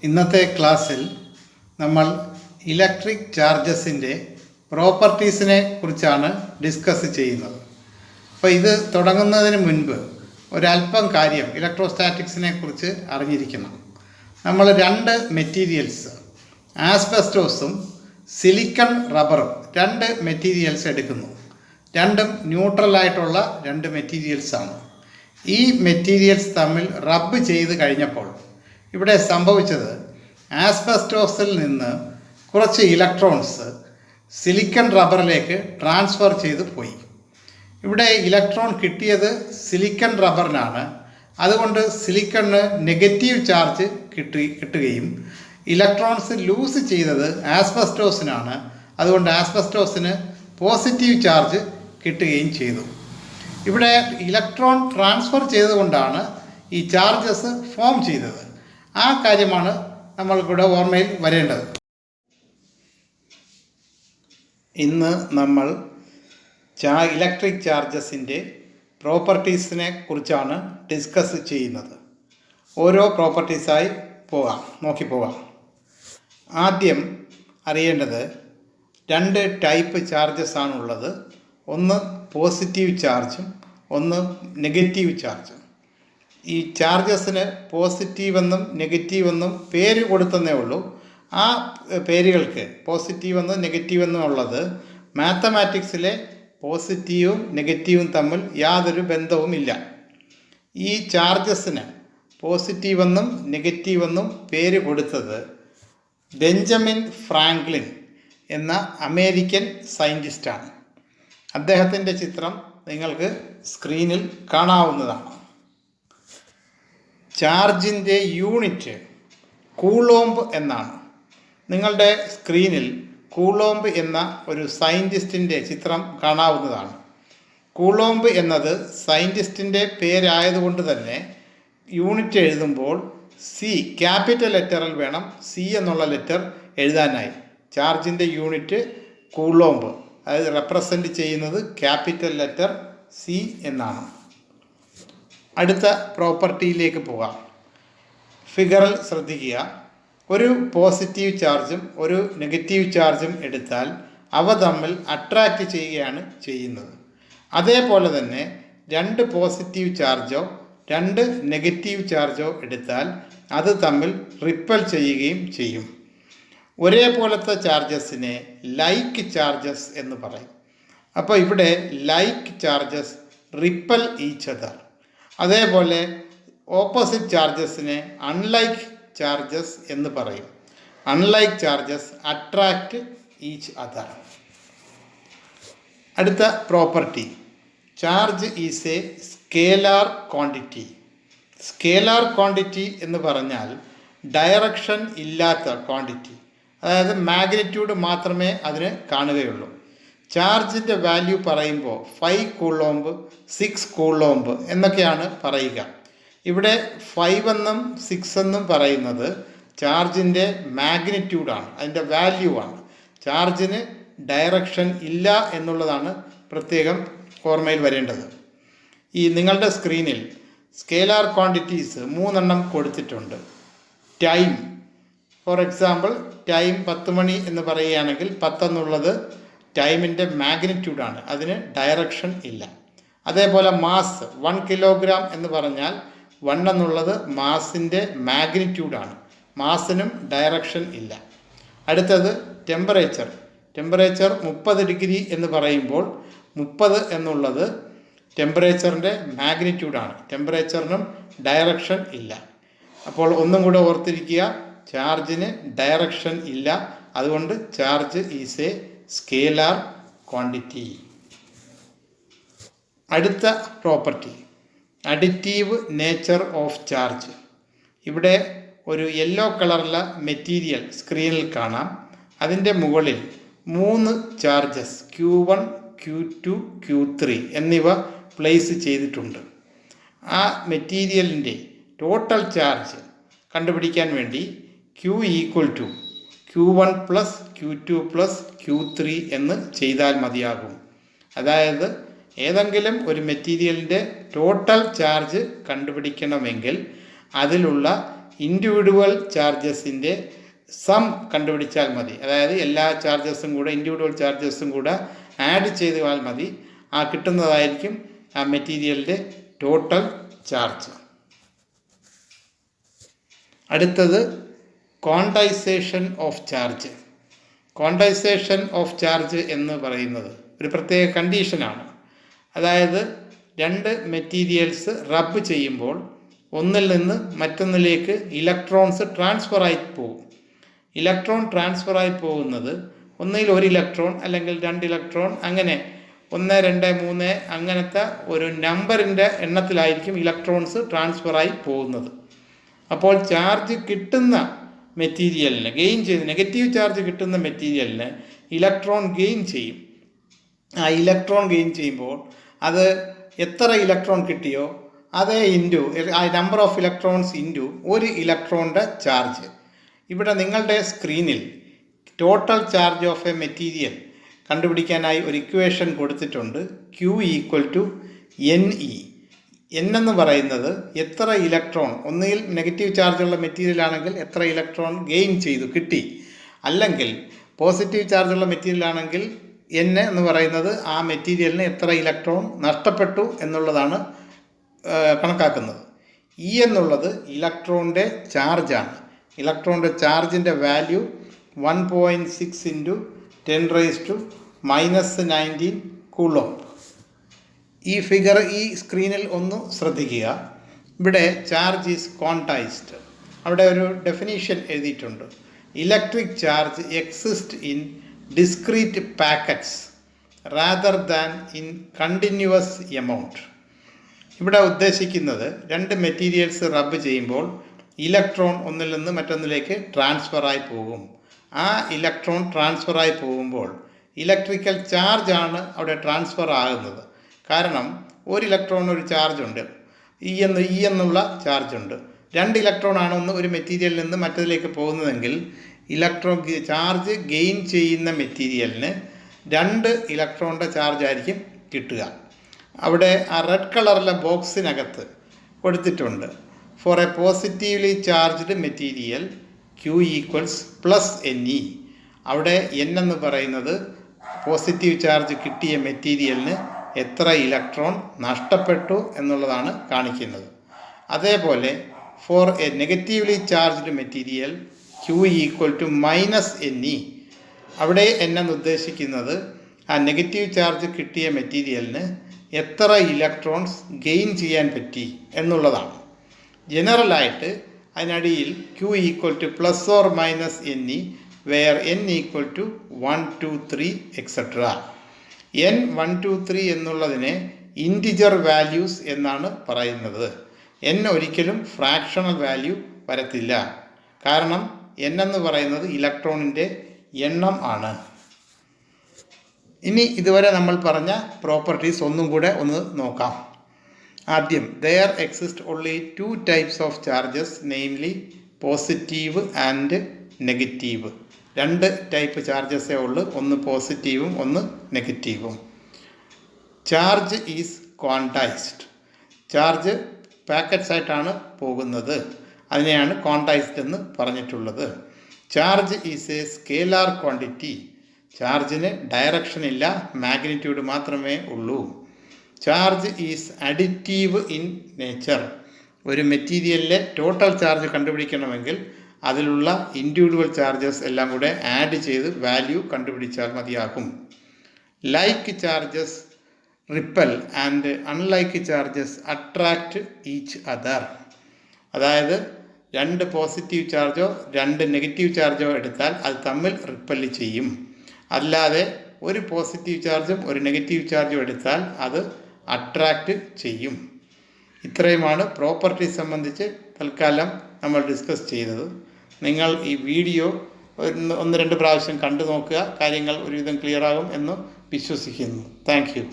ഇന്നത്തെ ക്ലാസ്സിൽ നമ്മൾ ഇലക്ട്രിക് ചാർജസിൻ്റെ പ്രോപ്പർട്ടീസിനെ കുറിച്ചാണ് ഡിസ്കസ് ചെയ്യുന്നത്. അപ്പോൾ ഇത് തുടങ്ങുന്നതിന് മുൻപ് ഒരല്പം കാര്യം ഇലക്ട്രോസ്റ്റാറ്റിക്സിനെ കുറിച്ച് അറിഞ്ഞിരിക്കണം. നമ്മൾ രണ്ട് മെറ്റീരിയൽസ്, ആസ്ബസ്റ്റോസും സിലിക്കൺ റബ്ബറും രണ്ട് മെറ്റീരിയൽസ് എടുക്കുന്നു. രണ്ടും ന്യൂട്രലായിട്ടുള്ള രണ്ട് മെറ്റീരിയൽസാണ്. ഈ മെറ്റീരിയൽസ് തമ്മിൽ റബ്ബ് ചെയ്ത് കഴിഞ്ഞപ്പോൾ ഇവിടെ സംഭവിച്ചത്, ആസ്ബസ്റ്റോസിൽ നിന്ന് കുറച്ച് ഇലക്ട്രോൺസ് സിലിക്കൺ റബ്ബറിലേക്ക് ട്രാൻസ്ഫർ ചെയ്ത് പോയി. ഇവിടെ ഇലക്ട്രോൺ കിട്ടിയത് സിലിക്കൺ റബ്ബറിനാണ്. അതുകൊണ്ട് സിലിക്കണിന് നെഗറ്റീവ് ചാർജ് കിട്ടുകയും ഇലക്ട്രോൺസ് ലൂസ് ചെയ്തത് ആസ്ബസ്റ്റോസിനാണ്. അതുകൊണ്ട് ആസ്ബസ്റ്റോസിന് പോസിറ്റീവ് ചാർജ് കിട്ടുകയും ചെയ്തു. ഇവിടെ ഇലക്ട്രോൺ ട്രാൻസ്ഫർ ചെയ്തുകൊണ്ടാണ് ഈ ചാർജസ് ഫോം ചെയ്തത്. ആ കാര്യമാണ് നമ്മൾക്കിവിടെ ഓർമ്മയിൽ വരേണ്ടത്. ഇന്ന് നമ്മൾ ഇലക്ട്രിക് ചാർജസിൻ്റെ പ്രോപ്പർട്ടീസിനെ കുറിച്ചാണ് ഡിസ്കസ് ചെയ്യുന്നത്. ഓരോ പ്രോപ്പർട്ടീസായി നോക്കി പോകാം. ആദ്യം അറിയേണ്ടത് രണ്ട് ടൈപ്പ് ചാർജസ് ആണുള്ളത്. ഒന്ന് പോസിറ്റീവ് ചാർജും ഒന്ന് നെഗറ്റീവ് ചാർജും. ഈ ചാർജസിന് പോസിറ്റീവെന്നും നെഗറ്റീവെന്നും പേര് കൊടുത്തതേ ഉള്ളൂ. ആ പേരുകൾക്ക് പോസിറ്റീവെന്നും നെഗറ്റീവെന്നും ഉള്ളത് മാത്തമാറ്റിക്സിലെ പോസിറ്റീവും നെഗറ്റീവും തമ്മിൽ യാതൊരു ബന്ധവുമില്ല. ഈ ചാർജസിന് പോസിറ്റീവെന്നും നെഗറ്റീവെന്നും പേര് കൊടുത്തത് ബെഞ്ചമിൻ ഫ്രാങ്ക്ലിൻ എന്ന അമേരിക്കൻ സയൻറ്റിസ്റ്റാണ്. അദ്ദേഹത്തിൻ്റെ ചിത്രം നിങ്ങൾക്ക് സ്ക്രീനിൽ കാണാവുന്നതാണ്. ചാർജിൻ്റെ യൂണിറ്റ് കൂളോംബ് എന്നാണ്. നിങ്ങളുടെ സ്ക്രീനിൽ കൂളോംബ് എന്ന ഒരു സയൻറ്റിസ്റ്റിൻ്റെ ചിത്രം കാണാവുന്നതാണ്. കൂളോംബ് എന്നത് സയൻറ്റിസ്റ്റിൻ്റെ പേരായതുകൊണ്ട് തന്നെ യൂണിറ്റ് എഴുതുമ്പോൾ സി, ക്യാപിറ്റൽ ലെറ്ററിൽ വേണം സി എന്നുള്ള ലെറ്റർ എഴുതാനായി. ചാർജിൻ്റെ യൂണിറ്റ് കൂളോംബ്, അത് റെപ്രസെൻ്റ് ചെയ്യുന്നത് ക്യാപിറ്റൽ ലെറ്റർ സി എന്നാണ്. അടുത്ത പ്രോപ്പർട്ടിയിലേക്ക് പോകാം. ഫിഗറിൽ ശ്രദ്ധിക്കുക. ഒരു പോസിറ്റീവ് ചാർജും ഒരു നെഗറ്റീവ് ചാർജും എടുത്താൽ അവ തമ്മിൽ അട്രാക്റ്റ് ചെയ്യുകയാണ് ചെയ്യുന്നത്. അതേപോലെ തന്നെ രണ്ട് പോസിറ്റീവ് ചാർജോ രണ്ട് നെഗറ്റീവ് ചാർജോ എടുത്താൽ അത് തമ്മിൽ റിപ്പൽ ചെയ്യുകയും ചെയ്യും. ഒരേപോലത്തെ ചാർജസിനെ ലൈക്ക് ചാർജസ് എന്ന് പറയും. അപ്പോൾ ഇവിടെ like charges repel each other. അതേപോലെ ഓപ്പോസിറ്റ് ചാർജസിനെ അൺലൈക്ക് ചാർജസ് എന്ന് പറയും. Unlike charges attract each other. അടുത്ത property, charge is a scalar quantity. Scalar quantity എന്ന് പറഞ്ഞാൽ ഡയറക്ഷൻ ഇല്ലാത്ത ക്വാണ്ടിറ്റി, അതായത് മാഗ്നിറ്റ്യൂഡ് മാത്രമേ അതിന് കാണുകയുള്ളൂ. ചാർജിൻ്റെ വാല്യൂ പറയുമ്പോൾ 5 കൂളോംബ് 6 കൂളോംബ് എന്നൊക്കെയാണ് പറയുക. ഇവിടെ 5 എന്നും 6 എന്നും പറയുന്നത് ചാർജിൻ്റെ മാഗ്നിറ്റ്യൂഡാണ്, അതിൻ്റെ വാല്യൂ ആണ്. ചാർജിന് ഡയറക്ഷൻ ഇല്ല എന്നുള്ളതാണ് പ്രത്യേകം ഓർമ്മയിൽ വരേണ്ടത്. ഈ നിങ്ങളുടെ സ്ക്രീനിൽ സ്കേലാർ ക്വാണ്ടിറ്റീസ് 3 കൊടുത്തിട്ടുണ്ട്. ടൈം, ഫോർ എക്സാമ്പിൾ ടൈം 10 മണി എന്ന് പറയുകയാണെങ്കിൽ 10 എന്നുള്ളത് ടൈമിൻ്റെ മാഗ്നിറ്റ്യൂഡാണ്, അതിന് ഡയറക്ഷൻ ഇല്ല. അതേപോലെ മാസ് 1 കിലോഗ്രാം എന്ന് പറഞ്ഞാൽ 1 എന്നുള്ളത് മാസിൻ്റെ മാഗ്നിറ്റ്യൂഡാണ്, മാസിനും ഡയറക്ഷൻ ഇല്ല. അടുത്തത് ടെമ്പറേച്ചർ. ടെമ്പറേച്ചർ 30 ഡിഗ്രി എന്ന് പറയുമ്പോൾ 30 എന്നുള്ളത് ടെമ്പറേച്ചറിൻ്റെ മാഗ്നിറ്റ്യൂഡാണ്, ടെമ്പറേച്ചറിനും ഡയറക്ഷൻ ഇല്ല. അപ്പോൾ ഒന്നും കൂടെ ഓർത്തിരിക്കുക, ചാർജിന് ഡയറക്ഷൻ ഇല്ല. അതുകൊണ്ട് charge is a scalar quantity. അടുത്ത property, additive nature of charge. ഇവിടെ ഒരു യെല്ലോ കളറുള്ള മെറ്റീരിയൽ സ്ക്രീനിൽ കാണാം. അതിൻ്റെ മുകളിൽ 3 ചാർജസ് Q1, Q2, Q3 എന്നിവ പ്ലേസ് ചെയ്തിട്ടുണ്ട്. ആ മെറ്റീരിയലിൻ്റെ ടോട്ടൽ ചാർജ് കണ്ടുപിടിക്കാൻ വേണ്ടി Q equal to Q1 plus Q2 plus Q3 എന്ന് ചെയ്താൽ മതിയാകും. അതായത് ഏതെങ്കിലും ഒരു മെറ്റീരിയലിൻ്റെ ടോട്ടൽ ചാർജ് കണ്ടുപിടിക്കണമെങ്കിൽ അതിലുള്ള ഇൻഡിവിജ്വൽ ചാർജസിൻ്റെ സം കണ്ടുപിടിച്ചാൽ മതി. അതായത് എല്ലാ ചാർജസും കൂടെ ഇൻഡിവിജ്വൽ ചാർജസും കൂടെ ആഡ് ചെയ്താൽ മതി. ആ കിട്ടുന്നതായിരിക്കും ആ മെറ്റീരിയലിൻ്റെ ടോട്ടൽ ചാർജ്. അടുത്തത് quantisation of charge. Quantisation of charge എന്ന് പറയുന്നത് ഒരു പ്രത്യേക കണ്ടീഷനാണ്. അതായത് രണ്ട് മെറ്റീരിയൽസ് റബ്ബ് ചെയ്യുമ്പോൾ ഒന്നിൽ നിന്ന് മറ്റൊന്നിലേക്ക് ഇലക്ട്രോൺസ് ട്രാൻസ്ഫറായി പോകും. ഇലക്ട്രോൺ ട്രാൻസ്ഫറായി പോകുന്നത് ഒന്നിൽ ഒരു ഇലക്ട്രോൺ അല്ലെങ്കിൽ 2 ഇലക്ട്രോൺ, അങ്ങനെ 1, 2, 3 അങ്ങനത്തെ ഒരു നമ്പറിൻ്റെ എണ്ണത്തിലായിരിക്കും ഇലക്ട്രോൺസ് ട്രാൻസ്ഫറായി പോകുന്നത്. അപ്പോൾ ചാർജ് കിട്ടുന്ന മെറ്റീരിയലിന് നെഗറ്റീവ് ചാർജ് കിട്ടുന്ന മെറ്റീരിയലിന് ഇലക്ട്രോൺ ഗെയിൻ ചെയ്യും. ആ ഇലക്ട്രോൺ ഗെയിൻ ചെയ്യുമ്പോൾ അത് എത്ര ഇലക്ട്രോൺ കിട്ടിയോ അതേ ഇൻറ്റു ആ നമ്പർ ഓഫ് ഇലക്ട്രോൺസ് ഇൻറ്റു ഒരു ഇലക്ട്രോണിൻ്റെ ചാർജ്. ഇവിടെ നിങ്ങളുടെ സ്ക്രീനിൽ total charge of a material കണ്ടുപിടിക്കാനായി ഒരു ഇക്വേഷൻ കൊടുത്തിട്ടുണ്ട്. Q = NE. N എന്ന് പറയുന്നത് എത്ര ഇലക്ട്രോൺ, ഒന്നുകിൽ നെഗറ്റീവ് ചാർജുള്ള മെറ്റീരിയൽ ആണെങ്കിൽ എത്ര ഇലക്ട്രോൺ ഗെയിൻ ചെയ്തു കിട്ടി, അല്ലെങ്കിൽ പോസിറ്റീവ് ചാർജുള്ള മെറ്റീരിയൽ ആണെങ്കിൽ N എന്ന് പറയുന്നത് ആ മെറ്റീരിയലിന് എത്ര ഇലക്ട്രോൺ നഷ്ടപ്പെട്ടു എന്നുള്ളതാണ് കണക്കാക്കുന്നത്. E എന്നുള്ളത് ഇലക്ട്രോണിൻ്റെ ചാർജാണ്. ഇലക്ട്രോണിൻ്റെ ചാർജിൻ്റെ വാല്യൂ 1.6 × 10⁻⁻19 കൂളോംബ്. ഈ ഫിഗർ ഈ സ്ക്രീനിൽ ഒന്ന് ശ്രദ്ധിക്കുക. ഇവിടെ ചാർജ് ഈസ് ക്വാണ്ടൈസ്ഡ്. അവിടെ ഒരു ഡെഫിനീഷൻ എഴുതിയിട്ടുണ്ട്. Electric charge exist in discrete packets rather than in continuous amount. ഇവിടെ ഉദ്ദേശിക്കുന്നത് രണ്ട് മെറ്റീരിയൽസ് റബ്ബ് ചെയ്യുമ്പോൾ ഇലക്ട്രോൺ ഒന്നിൽ നിന്ന് മറ്റൊന്നിലേക്ക് ട്രാൻസ്ഫറായി പോകും. ആ ഇലക്ട്രോൺ ട്രാൻസ്ഫറായി പോകുമ്പോൾ ഇലക്ട്രിക്കൽ ചാർജാണ് അവിടെ ട്രാൻസ്ഫർ ആകുന്നത്. കാരണം ഒരു ഇലക്ട്രോൺ ഒരു ചാർജുണ്ട്, ഇ എന്നുള്ള ചാർജുണ്ട്. 2 ഇലക്ട്രോൺ ആണ് ഒരു മെറ്റീരിയലിൽ നിന്ന് മറ്റതിലേക്ക് പോകുന്നതെങ്കിൽ ചാർജ് ഗെയിൻ ചെയ്യുന്ന മെറ്റീരിയലിന് 2 ഇലക്ട്രോണിൻ്റെ ചാർജ് ആയിരിക്കും കിട്ടുക. അവിടെ ആ റെഡ് കളറിലെ ബോക്സിനകത്ത് കൊടുത്തിട്ടുണ്ട്. For a positively charged material Q = NE. അവിടെ N എന്ന് പറയുന്നത് പോസിറ്റീവ് ചാർജ് കിട്ടിയ മെറ്റീരിയലിന് എത്ര ഇലക്ട്രോൺ നഷ്ടപ്പെട്ടു എന്നുള്ളതാണ് കാണിക്കുന്നത്. അതേപോലെ for a negatively charged material Q = -NE. അവിടെ N എന്ന് ഉദ്ദേശിക്കുന്നത് ആ നെഗറ്റീവ് ചാർജ് കിട്ടിയ മെറ്റീരിയലിന് എത്ര ഇലക്ട്രോൺസ് ഗെയിൻ ചെയ്യാൻ പറ്റി എന്നുള്ളതാണ്. ജനറലായിട്ട് അതിനടിയിൽ Q = +or-NE, where N = 1, 2, 3 etc. N 1, 2, 3 എന്നുള്ളതിനെ ഇൻറ്റിജർ വാല്യൂസ് എന്നാണ് പറയുന്നത്. N ഒരിക്കലും ഫ്രാക്ഷണൽ വാല്യൂ വരത്തില്ല. കാരണം N എന്ന് പറയുന്നത് ഇലക്ട്രോണിൻ്റെ എണ്ണം ആണ്. ഇനി ഇതുവരെ നമ്മൾ പറഞ്ഞ പ്രോപ്പർട്ടീസ് ഒന്നും കൂടെ ഒന്ന് നോക്കാം. ആദ്യം, there exist only 2 types of charges, namely positive and negative. 2 type ചാർജസേ ഉള്ളൂ, ഒന്ന് പോസിറ്റീവും ഒന്ന് നെഗറ്റീവും. Charge is quantized. Charge packets ആയിട്ടാണ് പോകുന്നത്, അതിനെയാണ് ക്വാണ്ടൈസ്ഡ് എന്ന് പറഞ്ഞിട്ടുള്ളത്. Charge is a scalar quantity. ചാർജിന് ഡയറക്ഷൻ ഇല്ല, മാഗ്നിറ്റ്യൂഡ് മാത്രമേ ഉള്ളൂ. Charge is additive in nature. ഒരു മെറ്റീരിയലിലെ ടോട്ടൽ ചാർജ് കണ്ടുപിടിക്കണമെങ്കിൽ അതിലുള്ള ഇൻഡിവിജ്വൽ ചാർജസ് എല്ലാം കൂടെ ആഡ് ചെയ്ത് വാല്യൂ കണ്ടുപിടിച്ചാൽ മതിയാകും. Like charges ripple and unlike charges attract each other. അതായത് 2 പോസിറ്റീവ് ചാർജോ 2 നെഗറ്റീവ് ചാർജോ എടുത്താൽ അത് തമ്മിൽ റിപ്പൽ ചെയ്യും. അല്ലാതെ ഒരു പോസിറ്റീവ് ചാർജും ഒരു നെഗറ്റീവ് ചാർജും എടുത്താൽ അത് അട്രാക്റ്റ് ചെയ്യും. ഇത്രയുമാണ് പ്രോപ്പർട്ടി സംബന്ധിച്ച് തൽക്കാലം നമ്മൾ ഡിസ്കസ് ചെയ്തത്. നിങ്ങൾ ഈ വീഡിയോ 1-2 പ്രാവശ്യം കണ്ടു നോക്കുക. കാര്യങ്ങൾ ഒരുവിധം ക്ലിയറാകും എന്ന് വിശ്വസിക്കുന്നു. Thank you.